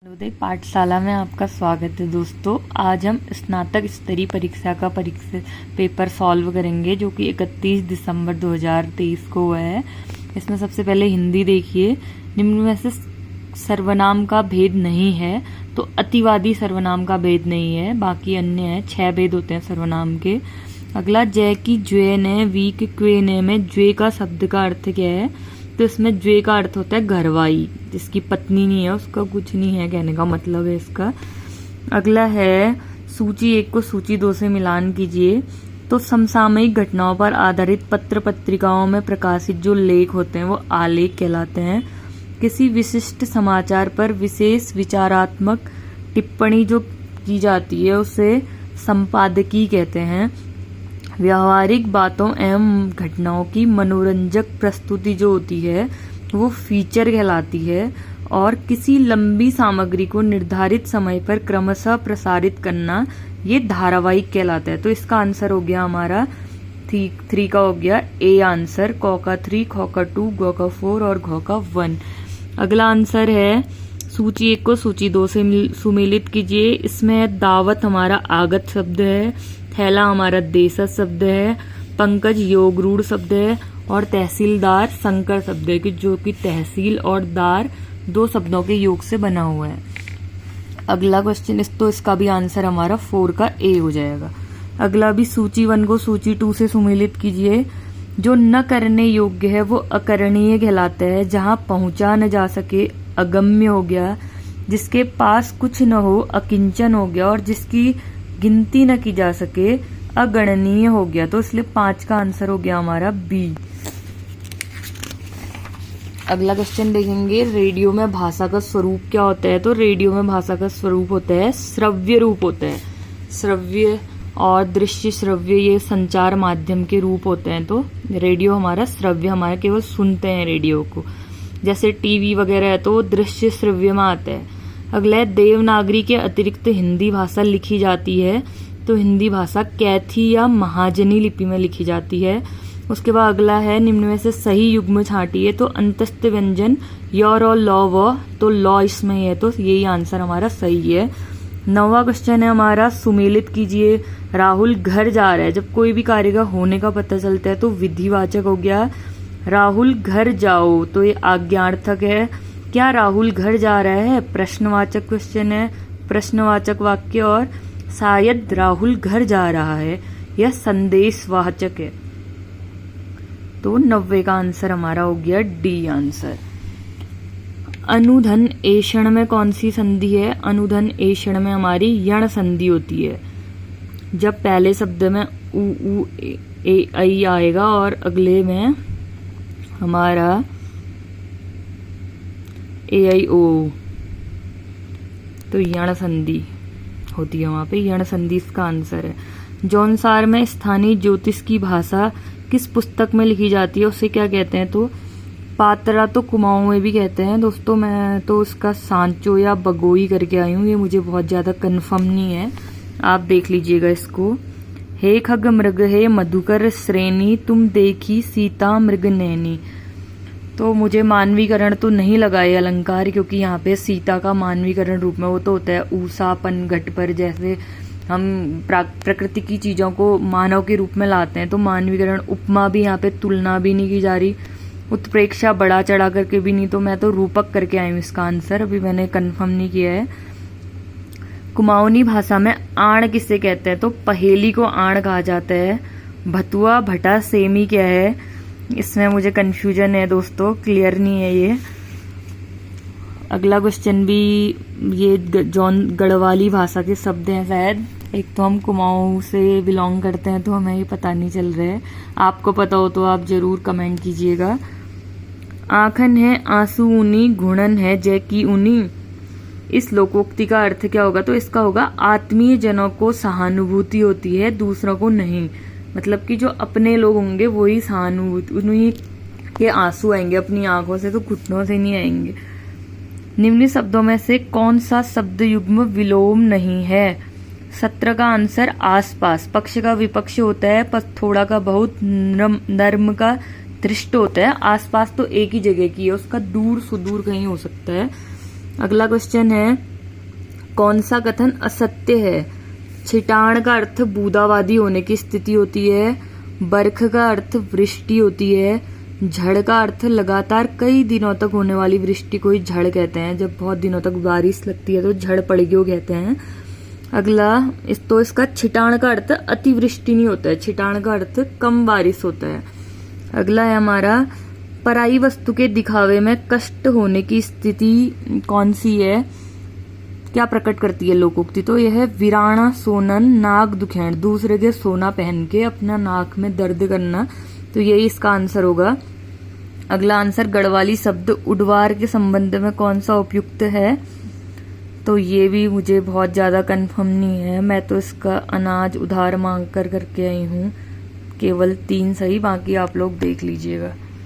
नवोदय पाठशाला में आपका स्वागत है दोस्तों। आज हम स्नातक स्तरीय परीक्षा का पेपर सॉल्व करेंगे जो कि 31 दिसंबर 2023 को हुआ है। इसमें सबसे पहले हिंदी देखिए। निम्न में से सर्वनाम का भेद नहीं है, तो अतिवादी सर्वनाम का भेद नहीं है, बाकी अन्य है। 6 भेद होते हैं सर्वनाम के। अगला, जय की ज्वे ने, वी के क्वे ने में ज्वे का शब्द का अर्थ क्या है? तो इसमें ज्वे का अर्थ होता है घरवाई, जिसकी पत्नी नहीं है, उसका कुछ नहीं है कहने का मतलब है इसका। अगला है, सूची 1 को सूची 2 से मिलान कीजिए। तो समसामयिक घटनाओं पर आधारित पत्र पत्रिकाओं में प्रकाशित जो लेख होते हैं वो आलेख कहलाते हैं। किसी विशिष्ट समाचार पर विशेष विचारात्मक टिप्पणी जो की जाती है उसे संपादकीय कहते हैं। व्यावहारिक बातों एवं घटनाओं की मनोरंजक प्रस्तुति जो होती है वो फीचर कहलाती है। और किसी लंबी सामग्री को निर्धारित समय पर क्रमशः प्रसारित करना ये धारावाहिक कहलाता है। तो इसका आंसर हो गया हमारा 3 का हो गया ए आंसर। क का 3, ख का 2, ग का 4 और घ का 1। अगला आंसर है, सूची 1 को सूची 2 से सुमेलित कीजिए। इसमें दावत हमारा आगत शब्द है, थैला हमारा देशज शब्द है, पंकज योगरूढ़ शब्द है और तहसीलदार संकर शब्द है, कि जो कि तहसील और दार 2 शब्दों के योग से बना हुआ है। अगला क्वेश्चन तो इसका भी आंसर हमारा 4 का ए हो जाएगा। अगला भी, सूची 1 को सूची 2 से सुमेलित कीजिए। जो न करने योग्य है वो अकरणीय कहलाता है। जहां पहुंचा न जा सके अगम्य हो गया, जिसके पास कुछ न हो अकिंचन हो गया और जिसकी गिनती न की जा सके अगणनीय हो गया। तो इसलिए 5 का आंसर हो गया हमारा बी। अगला क्वेश्चन देखेंगे, रेडियो में भाषा का स्वरूप क्या होता है? तो रेडियो में भाषा का स्वरूप होता है श्रव्य रूप होता है। श्रव्य और दृश्य श्रव्य ये संचार माध्यम के रूप होते हैं। तो रेडियो हमारा श्रव्य, हमारा केवल सुनते हैं रेडियो को। जैसे टीवी वगैरह है तो दृश्य श्रव्य में आता है। अगला है, देवनागरी के अतिरिक्त हिंदी भाषा लिखी जाती है। तो हिंदी भाषा कैथी या महाजनी लिपि में लिखी जाती है। उसके बाद अगला है, निम्न में से सही युग्म छांटिए। तो अंतस्थ व्यंजन योर और लॉ व, तो लॉ इसमें है, तो यही आंसर हमारा सही है। 9वां क्वेश्चन है हमारा, सुमेलित कीजिए। राहुल घर जा रहा है। जब कोई भी कार्य का होने का पता चलता है तो विधिवाचक हो गया राहुल घर जाओ, तो ये आज्ञार्थक है। क्या राहुल घर जा रहा है? प्रश्नवाचक क्वेश्चन है, प्रश्नवाचक वाक्य। और शायद राहुल घर जा रहा है, यह संदेशवाचक है। तो 90 का आंसर हमारा हो गया डी आंसर। अनुधन एषण में कौन सी संधि है? अनुधन एषण में हमारी यण संधि होती है। जब पहले शब्द में उ ए ऐ आएगा और अगले में हमारा ए आई ओ, तो यण संधि होती है वहां पे। यण संधि इसका आंसर है। जौनसार में स्थानीय ज्योतिष की भाषा किस पुस्तक में लिखी जाती है, उसे क्या कहते हैं? तो पात्रा तो कुमाऊं में भी कहते हैं दोस्तों। मैं तो उसका सांचो या बगोई करके आई हूँ, ये मुझे बहुत ज्यादा कंफर्म नहीं है, आप देख लीजिएगा इसको। हे खग मृग हे मधुकर श्रेणी, तुम देखी सीता मृग नैनी। तो मुझे मानवीकरण तो नहीं लगा ये अलंकार, क्योंकि यहाँ पे सीता का मानवीकरण रूप में वो तो होता है ऊसापन घट पर। जैसे हम प्रकृति की चीजों को मानव के रूप में लाते हैं, तो मानवीकरण उपमा भी यहाँ पे तुलना भी नहीं की जा रही, उत्प्रेक्षा बढ़ा चढ़ा करके भी नहीं। तो मैं तो रूपक करके आई हूँ इसका आंसर, अभी मैंने कंफर्म नहीं किया है। कुमाऊनी भाषा में आण किसे कहते हैं? तो पहेली को आण कहा जाता है। भतुआ भटा सेमी क्या है? इसमें मुझे कंफ्यूजन है दोस्तों, क्लियर नहीं है ये। अगला क्वेश्चन भी, ये गढ़वाली भाषा के शब्द हैं शायद। एक तो हम कुमाऊं से बिलोंग करते हैं तो हमें ये पता नहीं चल रहा है, आपको पता हो तो आप जरूर कमेंट कीजिएगा। आंखन है आंसू ऊनी, घुणन है जय की ऊनी। इस लोकोक्ति का अर्थ क्या होगा? तो इसका होगा आत्मीय जनों को सहानुभूति होती है, दूसरों को नहीं। मतलब कि जो अपने लोग होंगे वही सहानुभूति, उन्हीं के आंसू आएंगे अपनी आंखों से, तो घुटनों से नहीं आएंगे। निम्न शब्दों में से कौन सा शब्द युग्म विलोम नहीं है? 17 का आंसर आसपास। पक्ष का विपक्ष होता है, पर थोड़ा का बहुत, नर्म का दृष्ट होता है। आसपास तो एक ही जगह की है, उसका दूर सुदूर कहीं हो सकता है। अगला क्वेश्चन है, कौन सा कथन असत्य है? छिटाण का अर्थ बूंदाबांदी होने की स्थिति होती है, बरख का अर्थ वृष्टि होती है, झड़ का अर्थ लगातार कई दिनों तक होने वाली वृष्टि को ही झड़ कहते हैं। जब बहुत दिनों तक बारिश लगती है तो झड़ पड़ेगी वो कहते हैं। अगला इसका छिटाण का अर्थ अतिवृष्टि नहीं होता है, छिटाण का अर्थ कम बारिश होता है। अगला है हमारा, पराई वस्तु के दिखावे में कष्ट होने की स्थिति कौन सी है, क्या प्रकट करती है लोकोक्ति? तो यह है वीराणा सोनन नाक दुखैण, दूसरे के सोना पहन के अपना नाक में दर्द करना, तो यही इसका आंसर होगा। अगला आंसर, गढ़वाली शब्द उडवार के संबंध में कौन सा उपयुक्त है? तो ये भी मुझे बहुत ज्यादा कंफर्म नहीं है, मैं तो इसका अनाज उधार मांग कर करके आई हूँ। केवल 3 सही, बाकी आप लोग देख लीजिएगा।